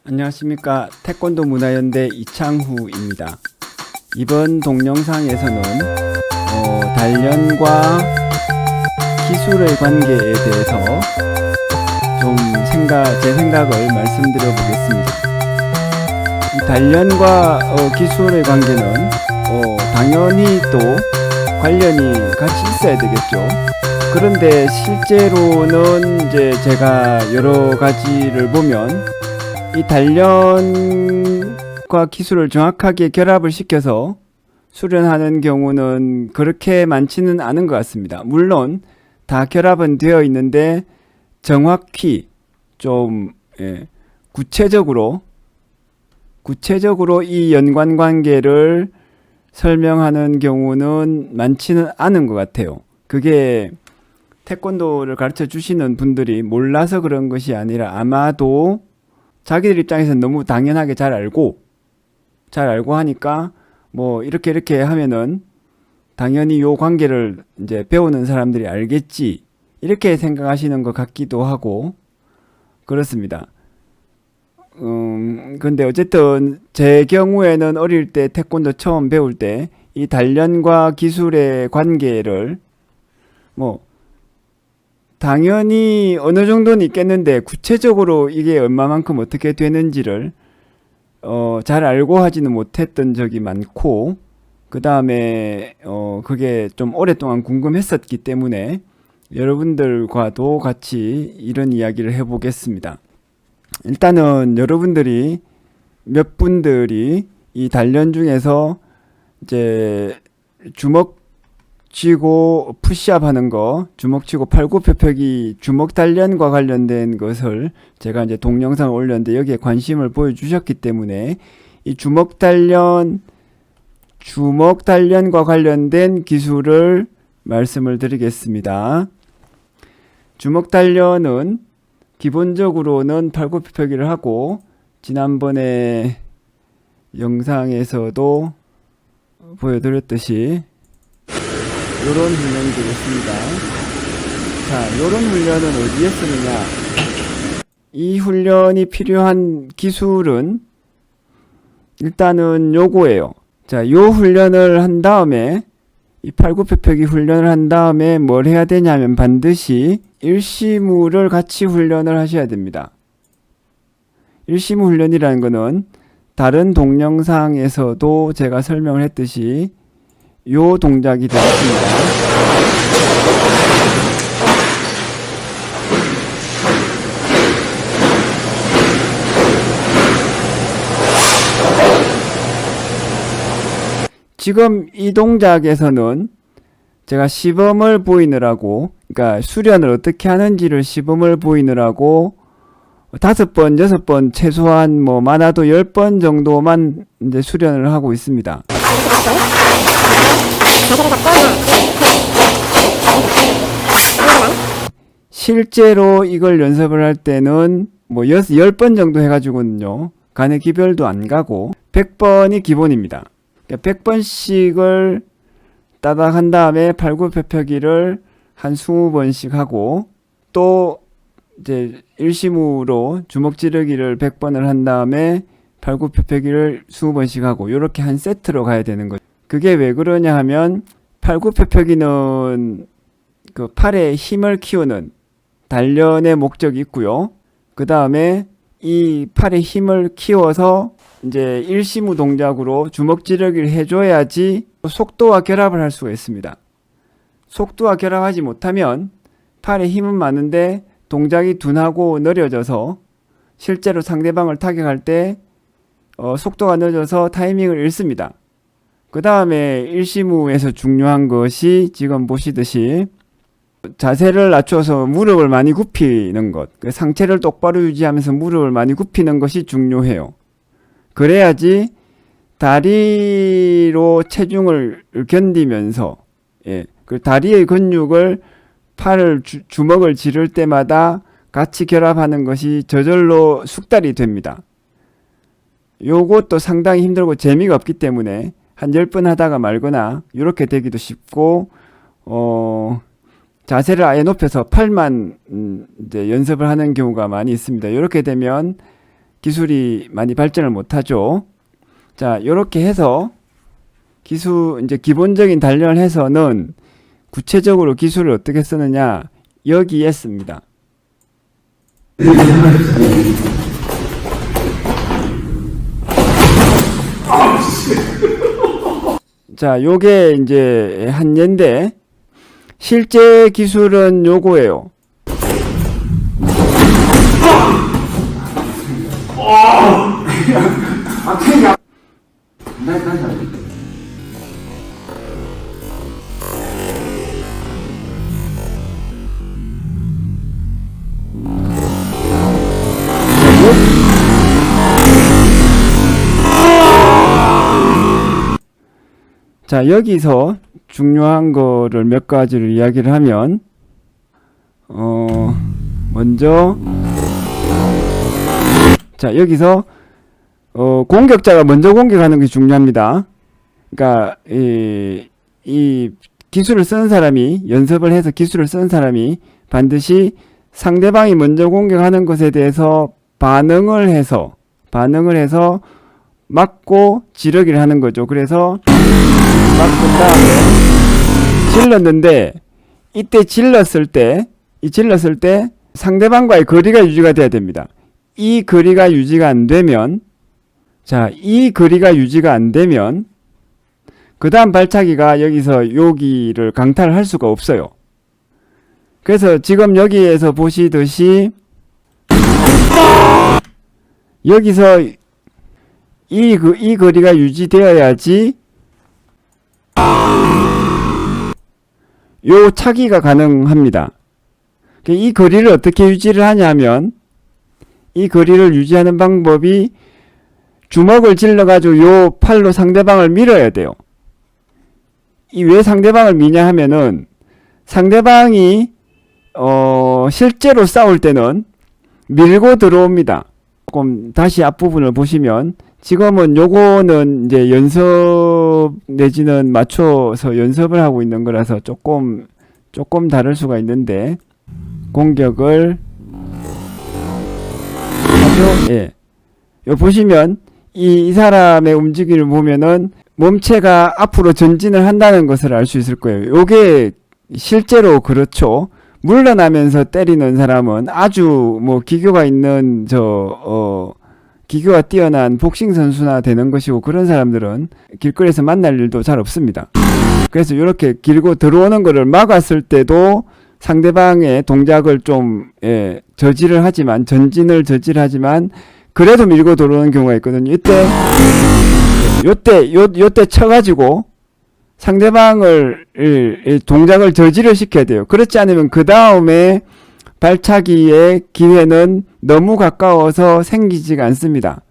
안녕하십니까. 태권도 문화연대 이창후입니다. 이번 동영상에서는 단련과 기술의 관계에 대해서 좀 제 생각을 말씀드려 보겠습니다. 이 단련과 기술의 관계는 당연히 또 관련이 같이 있어야 되겠죠. 그런데 실제로는 이제 제가 여러 가지를 보면 이 단련과 기술을 정확하게 결합을 시켜서 수련하는 경우는 그렇게 많지는 않은 것 같습니다. 물론 다 결합은 되어 있는데 정확히 좀 구체적으로 이 연관관계를 설명하는 경우는 많지는 않은 것 같아요. 그게 태권도를 가르쳐 주시는 분들이 몰라서 그런 것이 아니라 아마도 자기들 입장에서는 너무 당연하게 잘 알고 하니까 뭐 이렇게 하면은 당연히 요 관계를 이제 배우는 사람들이 알겠지 이렇게 생각하시는 것 같기도 하고 그렇습니다. 근데 어쨌든 제 경우에는 어릴 때 태권도 처음 배울 때 이 단련과 기술의 관계를 뭐 당연히 어느 정도는 있겠는데 구체적으로 이게 얼마만큼 어떻게 되는지를 잘 알고 하지는 못했던 적이 많고 그 다음에 그게 좀 오랫동안 궁금했었기 때문에 여러분들과도 같이 이런 이야기를 해보겠습니다. 일단은 여러분들이 몇 분들이 이 단련 중에서 이제 주먹 쥐고 푸시업 하는 거, 주먹 쥐고 팔굽혀펴기 주먹 단련과 관련된 것을 제가 이제 동영상을 올렸는데 여기에 관심을 보여주셨기 때문에 이 주먹 단련과 관련된 기술을 말씀을 드리겠습니다. 주먹 단련은 기본적으로는 팔굽혀펴기를 하고 지난번에 영상에서도 보여드렸듯이 요런 훈련이 되겠습니다. 자, 요런 훈련은 어디에 쓰느냐? 이 훈련이 필요한 기술은 일단은 요거예요. 자, 요 훈련을 한 다음에 이 팔굽혀펴기 훈련을 한 다음에 뭘 해야 되냐면 반드시 일시무를 같이 훈련을 하셔야 됩니다. 일시무 훈련이라는 거는 다른 동영상에서도 제가 설명을 했듯이 요 동작이 되겠습니다. 지금 이 동작에서는 제가 시범을 보이느라고, 그러니까 수련을 어떻게 하는지를 시범을 보이느라고 5번, 6번, 최소한 뭐 많아도 10번 정도만 이제 수련을 하고 있습니다. 실제로 이걸 연습을 할 때는 뭐 10번 정도 해가지고는요, 간의 기별도 안 가고 100번이 기본입니다. 그러니까 100번씩을 따닥 한 다음에 팔굽혀펴기를 한 20번씩 하고 또 이제 일시무로 주먹 찌르기를 100번을 한 다음에 팔굽혀펴기를 20번씩 하고 이렇게 한 세트로 가야 되는 거죠. 그게 왜 그러냐 하면 팔굽혀펴기는 그 팔에 힘을 키우는 단련의 목적이 있고요. 그 다음에 이 팔에 힘을 키워서 이제 일시무 동작으로 주먹 찌르기를 해줘야지 속도와 결합을 할 수가 있습니다. 속도와 결합하지 못하면 팔에 힘은 많은데 동작이 둔하고 느려져서 실제로 상대방을 타격할 때 속도가 늦어서 타이밍을 잃습니다. 그 다음에 일시무에서 중요한 것이 지금 보시듯이 자세를 낮춰서 무릎을 많이 굽히는 것, 상체를 똑바로 유지하면서 무릎을 많이 굽히는 것이 중요해요. 그래야지 다리로 체중을 견디면서 그 다리의 근육을 팔을 주먹을 쥐를 때마다 같이 결합하는 것이 저절로 숙달이 됩니다. 요것도 상당히 힘들고 재미가 없기 때문에 한 10번 하다가 말거나 이렇게 되기도 쉽고 자세를 아예 높여서 팔만 이제 연습을 하는 경우가 많이 있습니다. 이렇게 되면 기술이 많이 발전을 못하죠. 자, 이렇게 해서 이제 기본적인 단련을 해서는 구체적으로 기술을 어떻게 쓰느냐, 여기에 씁니다. 자, 요게 이제 한 예인데, 실제 기술은 요거예요. 자, 여기서 중요한 거를 몇 가지를 이야기를 하면, 먼저, 자, 여기서, 공격자가 먼저 공격하는 게 중요합니다. 그러니까, 이 기술을 쓰는 사람이, 연습을 해서 기술을 쓰는 사람이 반드시 상대방이 먼저 공격하는 것에 대해서 반응을 해서 맞고 지르기를 하는 거죠. 그래서 맞은 다음에 질렀는데, 이때 질렀을 때 상대방과의 거리가 유지가 돼야 됩니다. 이 거리가 유지가 안 되면, 그 다음 발차기가 여기서 여기를 강타를 할 수가 없어요. 그래서 지금 여기에서 보시듯이 여기서 이 거리가 유지되어야지 요 차기가 가능합니다. 이 거리를 어떻게 유지를 하냐면, 이 거리를 유지하는 방법이 주먹을 질러가지고 요 팔로 상대방을 밀어야 돼요. 왜 상대방을 미냐 하면은, 상대방이 실제로 싸울 때는 밀고 들어옵니다. 조금 다시 앞부분을 보시면, 지금은 요거는 이제 연습 내지는 맞춰서 연습을 하고 있는 거라서 조금 다를 수가 있는데, 공격을 하죠. 예. 요 보시면 이 사람의 움직임을 보면은 몸체가 앞으로 전진을 한다는 것을 알 수 있을 거예요. 요게 실제로 그렇죠. 물러나면서 때리는 사람은 아주 뭐 기교가 있는 기교가 뛰어난 복싱 선수나 되는 것이고, 그런 사람들은 길거리에서 만날 일도 잘 없습니다. 그래서 이렇게 길고 들어오는 거를 막았을 때도 상대방의 동작을 좀 전진을 저지하지만 그래도 밀고 들어오는 경우가 있거든요. 요때 쳐가지고 상대방을 동작을 저지를 시켜야 돼요. 그렇지 않으면 그 다음에 발차기의 기회는 너무 가까워서 생기지가 않습니다.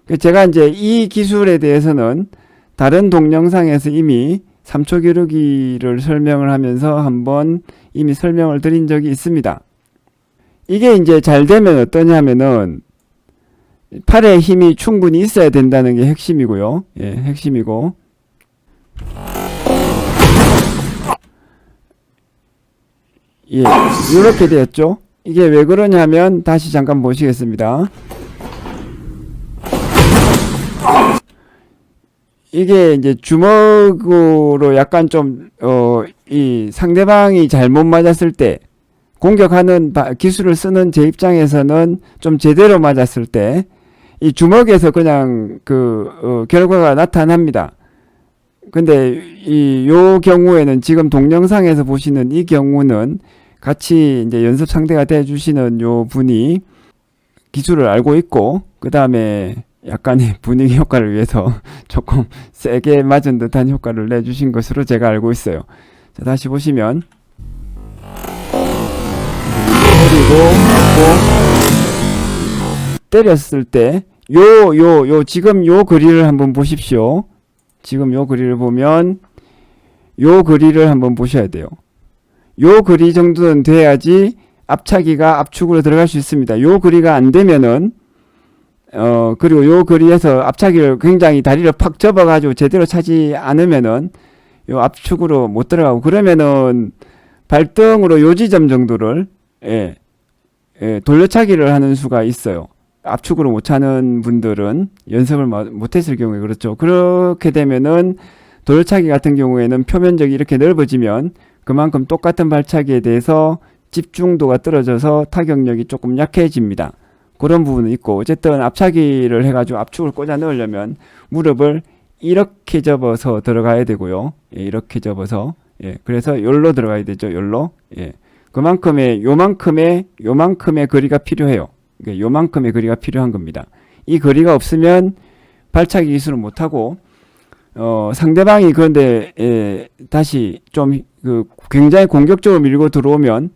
이렇게. 제가 이제 이 기술에 대해서는 다른 동영상에서 이미 3초 기르기를 설명을 하면서 한번 이미 설명을 드린 적이 있습니다. 이게 이제 잘 되면 어떠냐면은, 팔에 힘이 충분히 있어야 된다는 게 핵심이고요. 예, 핵심이고. 예, 이렇게 되었죠. 이게 왜 그러냐면, 다시 잠깐 보시겠습니다. 이게 이제 주먹으로 약간 좀, 이 상대방이 잘못 맞았을 때, 공격하는 기술을 쓰는 제 입장에서는 좀 제대로 맞았을 때, 이 주먹에서 그냥 결과가 나타납니다. 근데 요 경우에는 지금 동영상에서 보시는 이 경우는 같이 이제 연습 상대가 돼 주시는 요 분이 기술을 알고 있고, 그 다음에 약간의 분위기 효과를 위해서 조금 세게 맞은 듯한 효과를 내주신 것으로 제가 알고 있어요. 자, 다시 보시면, 때렸을 때 지금 요 그리를 한번 보십시오. 지금 요 그리를 보면 요 그리를 한번 보셔야 돼요. 요 그리 정도는 돼야지 앞차기가 압축으로 들어갈 수 있습니다. 요 그리가 안 되면은 그리고 요 그리에서 앞차기를 굉장히 다리를 팍 접어가지고 제대로 차지 않으면은 요 압축으로 못 들어가고, 그러면은 발등으로 요 지점 정도를 돌려차기를 하는 수가 있어요. 압축으로 못 차는 분들은 연습을 못했을 경우에 그렇죠. 그렇게 되면은 돌려차기 같은 경우에는 표면적이 이렇게 넓어지면 그만큼 똑같은 발차기에 대해서 집중도가 떨어져서 타격력이 조금 약해집니다. 그런 부분은 있고, 어쨌든 앞차기를 해가지고 압축을 꽂아 넣으려면 무릎을 이렇게 접어서 들어가야 되고요. 이렇게 접어서. 그래서 열로 들어가야 되죠. 열로. 요만큼의 거리가 필요해요. 요만큼의 거리가 필요한 겁니다. 이 거리가 없으면 발차기 기술을 못하고, 상대방이 그런데, 다시 좀, 굉장히 공격적으로 밀고 들어오면,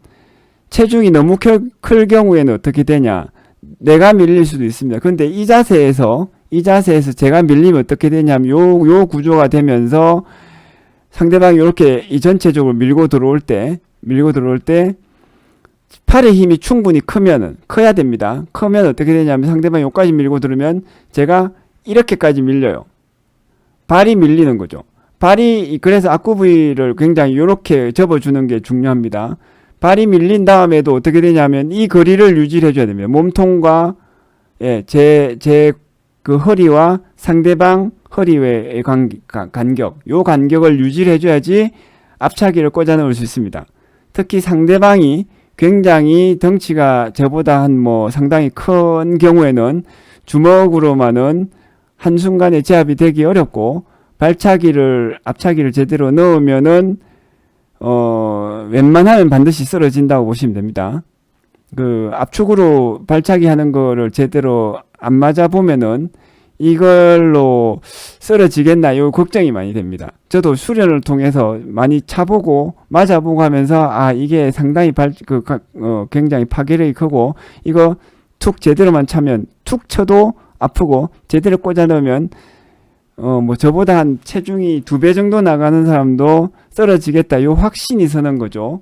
체중이 너무 클 경우에는 어떻게 되냐. 내가 밀릴 수도 있습니다. 그런데 이 자세에서 제가 밀리면 어떻게 되냐면, 요 구조가 되면서, 상대방이 이렇게 이 전체적으로 밀고 들어올 때, 팔의 힘이 충분히 커야 됩니다. 크면 어떻게 되냐면 상대방이 여기까지 밀고 들으면 제가 이렇게까지 밀려요. 발이 밀리는 거죠. 그래서 악구 부위를 굉장히 이렇게 접어주는 게 중요합니다. 발이 밀린 다음에도 어떻게 되냐면 이 거리를 유지를 해줘야 됩니다. 몸통과, 그 허리와 상대방 허리의 간격, 요 간격을 유지를 해줘야지 앞차기를 꽂아 넣을 수 있습니다. 특히 상대방이 굉장히 덩치가 저보다 상당히 큰 경우에는 주먹으로만은 한순간에 제압이 되기 어렵고, 앞차기를 제대로 넣으면은, 웬만하면 반드시 쓰러진다고 보시면 됩니다. 압축으로 발차기 하는 거를 제대로 안 맞아보면은, 이걸로 쓰러지겠나, 요 걱정이 많이 됩니다. 저도 수련을 통해서 많이 차보고, 맞아보고 하면서, 이게 상당히 굉장히 파괴력이 크고, 이거 툭 제대로만 차면, 툭 쳐도 아프고, 제대로 꽂아 넣으면, 저보다 한 체중이 2배 정도 나가는 사람도 쓰러지겠다, 요 확신이 서는 거죠.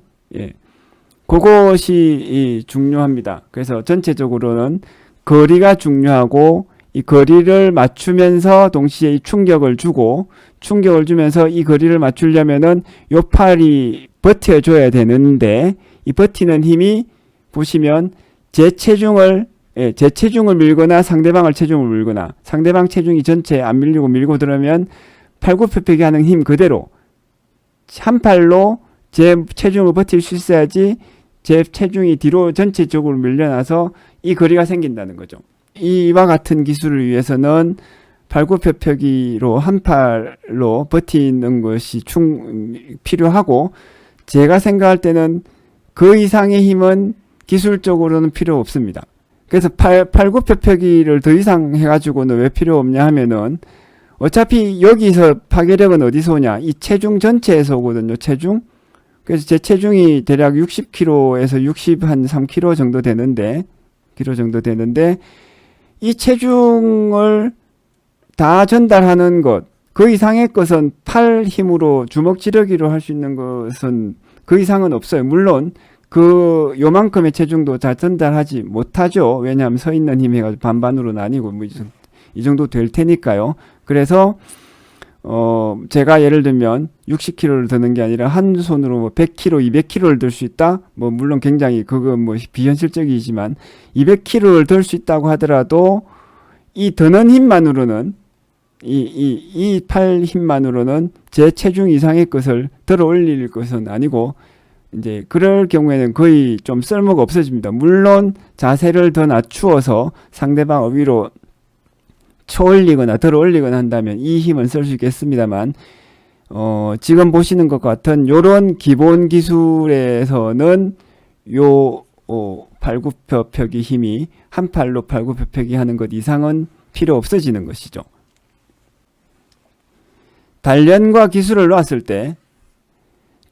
그것이 중요합니다. 그래서 전체적으로는 거리가 중요하고, 이 거리를 맞추면서 동시에 이 충격을 주면서 이 거리를 맞추려면은 요 팔이 버텨줘야 되는데, 이 버티는 힘이 보시면 제 체중을 밀거나 상대방을 체중을 밀거나, 상대방 체중이 전체 안 밀고 들어오면 팔굽혀펴기 하는 힘 그대로 한 팔로 제 체중을 버틸 수 있어야지 제 체중이 뒤로 전체적으로 밀려나서 이 거리가 생긴다는 거죠. 이와 같은 기술을 위해서는 팔굽혀펴기로 한 팔로 버티는 것이 필요하고, 제가 생각할 때는 그 이상의 힘은 기술적으로는 필요 없습니다. 그래서 팔굽혀펴기를 더 이상 해가지고는 왜 필요 없냐 하면은, 어차피 여기서 파괴력은 어디서 오냐? 이 체중 전체에서 오거든요. 체중. 그래서 제 체중이 대략 60kg에서 63kg 정도 되는데, 이 체중을 다 전달하는 것, 그 이상의 것은 팔 힘으로 주먹 찌르기로 할 수 있는 것은 그 이상은 없어요. 물론 요만큼의 체중도 다 전달하지 못하죠. 왜냐하면 서 있는 힘이 해가지고 반반으로 나뉘고 이 정도 될 테니까요. 그래서 제가 예를 들면 60kg를 드는 게 아니라 한 손으로 100kg, 200kg를 들 수 있다. 물론 굉장히 그건 비현실적이지만 200kg를 들 수 있다고 하더라도 이 드는 힘만으로는 이 팔 힘만으로는 제 체중 이상의 것을 들어 올릴 것은 아니고, 이제 그럴 경우에는 거의 좀 쓸모가 없어집니다. 물론 자세를 더 낮추어서 상대방 위로 쳐올리거나 들어 올리거나 한다면 이 힘은 쓸 수 있겠습니다만, 지금 보시는 것 같은 요런 기본 기술에서는 팔굽혀펴기 힘이 한 팔로 팔굽혀펴기 하는 것 이상은 필요 없어지는 것이죠. 단련과 기술을 놓았을 때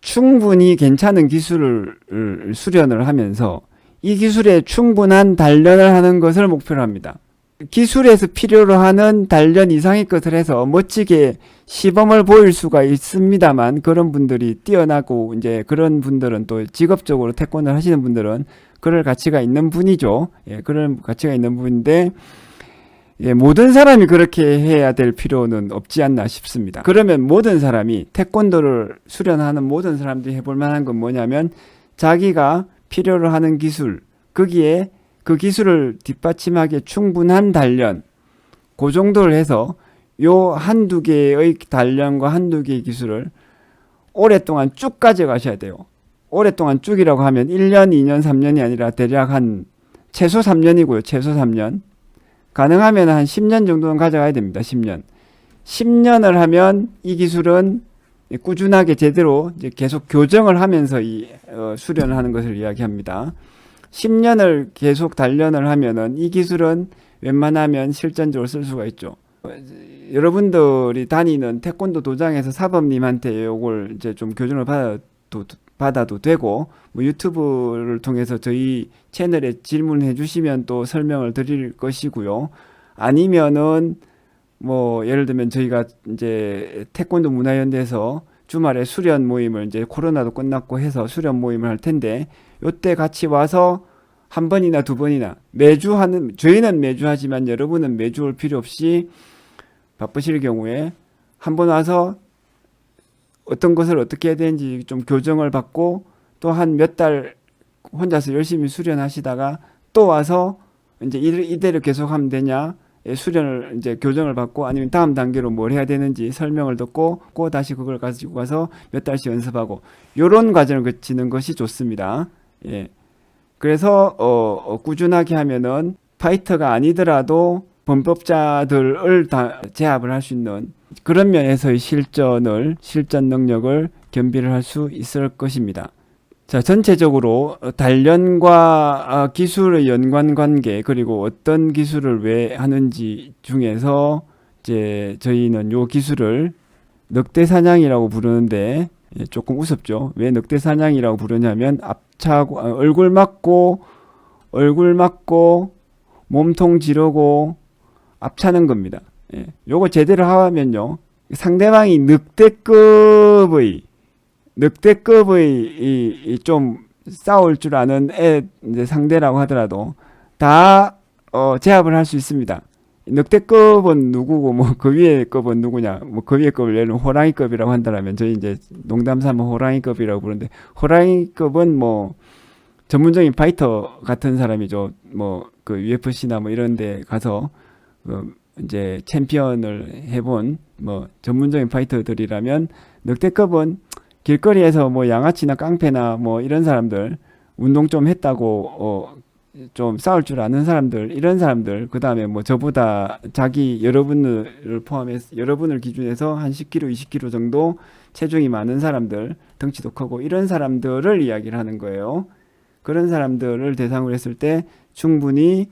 충분히 괜찮은 기술을 수련을 하면서 이 기술에 충분한 단련을 하는 것을 목표로 합니다. 기술에서 필요로 하는 단련 이상의 것을 해서 멋지게 시범을 보일 수가 있습니다만, 그런 분들이 뛰어나고 이제 그런 분들은 또 직업적으로 태권도를 하시는 분들은 그럴 가치가 있는 분이죠. 그럴 가치가 있는 분인데, 예, 모든 사람이 그렇게 해야 될 필요는 없지 않나 싶습니다. 그러면 모든 사람이 태권도를 수련하는 모든 사람들이 해볼 만한 건 뭐냐면 자기가 필요로 하는 기술, 거기에 그 기술을 뒷받침하기에 충분한 단련, 그 정도를 해서 요 한두 개의 단련과 한두 개의 기술을 오랫동안 쭉 가져가셔야 돼요. 오랫동안 쭉이라고 하면 1년, 2년, 3년이 아니라 대략 한 최소 3년이고요. 최소 3년. 가능하면 한 10년 정도는 가져가야 됩니다. 10년. 10년을 하면 이 기술은 꾸준하게 제대로 이제 계속 교정을 하면서 수련을 하는 것을 이야기합니다. 10년을 계속 단련을 하면은 이 기술은 웬만하면 실전적으로 쓸 수가 있죠. 여러분들이 다니는 태권도 도장에서 사범님한테 이걸 이제 좀 교정을 받아도 되고, 뭐 유튜브를 통해서 저희 채널에 질문해 주시면 또 설명을 드릴 것이고요. 아니면은 뭐 예를 들면 저희가 이제 태권도 문화연대에서 주말에 수련 모임을 이제 코로나도 끝났고 해서 수련 모임을 할 텐데, 요때 같이 와서 한 번이나 두 번이나 매주 하는, 저희는 매주 하지만 여러분은 매주 올 필요 없이 바쁘실 경우에 한 번 와서 어떤 것을 어떻게 해야 되는지 좀 교정을 받고 또 한 몇 달 혼자서 열심히 수련하시다가 또 와서 이제 이대로 계속하면 되냐, 수련을 이제 교정을 받고 아니면 다음 단계로 뭘 해야 되는지 설명을 듣고 또 다시 그걸 가지고 가서 몇 달씩 연습하고 요런 과정을 거치는 것이 좋습니다. 예. 그래서 꾸준하게 하면은 파이터가 아니더라도 범법자들을 다 제압을 할 수 있는 그런 면에서의 실전 능력을 겸비를 할 수 있을 것입니다. 자, 전체적으로 단련과 기술의 연관관계, 그리고 어떤 기술을 왜 하는지 중에서 이제 저희는 요 기술을 늑대 사냥이라고 부르는데, 조금 우습죠. 왜 늑대 사냥이라고 부르냐면 앞차고 얼굴 맞고 몸통 지르고 앞차는 겁니다. 예. 요거 제대로 하면요, 상대방이 늑대급의 좀 싸울 줄 아는 이제 상대라고 하더라도 다 제압을 할 수 있습니다. 늑대급은 누구고 뭐 그 위에 급은 누구냐, 뭐 그 위에 급을 예를 들면 호랑이급이라고 한다면 저희 이제 농담 삼아 호랑이급이라고 부르는데, 호랑이급은 뭐 전문적인 파이터 같은 사람이죠. 뭐 그 UFC나 뭐 이런 데 가서 이제 챔피언을 해본 뭐 전문적인 파이터들이라면, 늑대급은 길거리에서 뭐 양아치나 깡패나 뭐 이런 사람들, 운동 좀 했다고 좀 싸울 줄 아는 사람들, 이런 사람들, 그 다음에 뭐 저보다 여러분을 포함해서 여러분을 기준해서 한 10kg, 20kg 정도 체중이 많은 사람들, 덩치도 크고 이런 사람들을 이야기를 하는 거예요. 그런 사람들을 대상으로 했을 때 충분히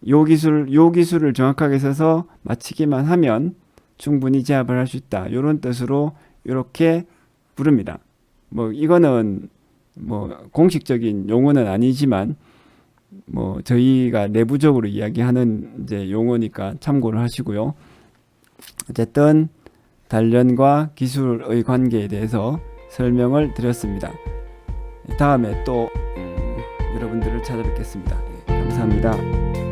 요 기술을 정확하게 써서 맞히기만 하면 충분히 제압을 할 수 있다. 이런 뜻으로 이렇게 부릅니다. 뭐 이거는 뭐 공식적인 용어는 아니지만 뭐 저희가 내부적으로 이야기하는 이제 용어니까 참고를 하시고요. 어쨌든 단련과 기술의 관계에 대해서 설명을 드렸습니다. 다음에 또 여러분들을 찾아뵙겠습니다. 감사합니다.